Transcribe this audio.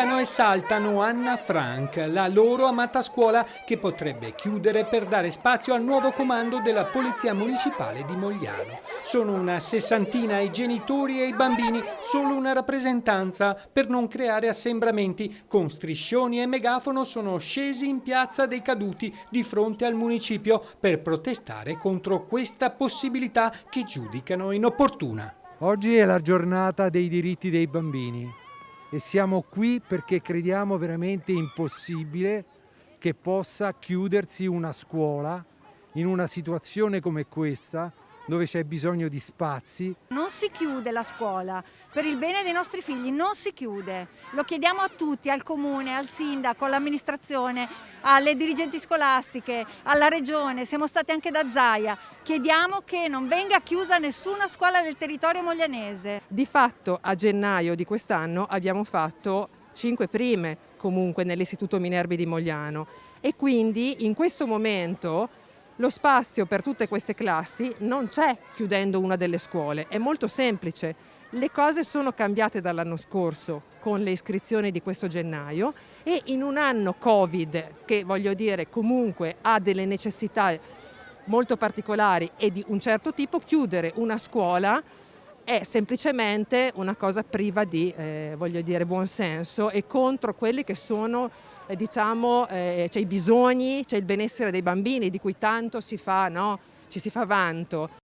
gridano e saltano Anna Frank, la loro amata scuola che potrebbe chiudere per dare spazio al nuovo comando della Polizia Municipale di Mogliano. Sono una sessantina i genitori e i bambini, solo una rappresentanza per non creare assembramenti. Con striscioni e megafono sono scesi in piazza dei Caduti di fronte al municipio per protestare contro questa possibilità che giudicano inopportuna. Oggi è la giornata dei diritti dei bambini e siamo qui perché crediamo veramente impossibile che possa chiudersi una scuola in una situazione come questa, dove c'è bisogno di spazi. Non si chiude la scuola, per il bene dei nostri figli non si chiude. Lo chiediamo a tutti, al comune, al sindaco, all'amministrazione, alle dirigenti scolastiche, alla regione, siamo stati anche da Zaia. Chiediamo che non venga chiusa nessuna scuola del territorio moglianese. Di fatto a gennaio di quest'anno abbiamo fatto 5 prime comunque nell'Istituto Minervi di Mogliano e quindi in questo momento lo spazio per tutte queste classi non c'è chiudendo una delle scuole, è molto semplice. Le cose sono cambiate dall'anno scorso con le iscrizioni di questo gennaio e in un anno Covid che voglio dire comunque ha delle necessità molto particolari e di un certo tipo, chiudere una scuola è semplicemente una cosa priva di voglio dire, buon senso e contro quelli che sono c'è i bisogni, c'è il benessere dei bambini di cui tanto si fa, no? Ci si fa vanto.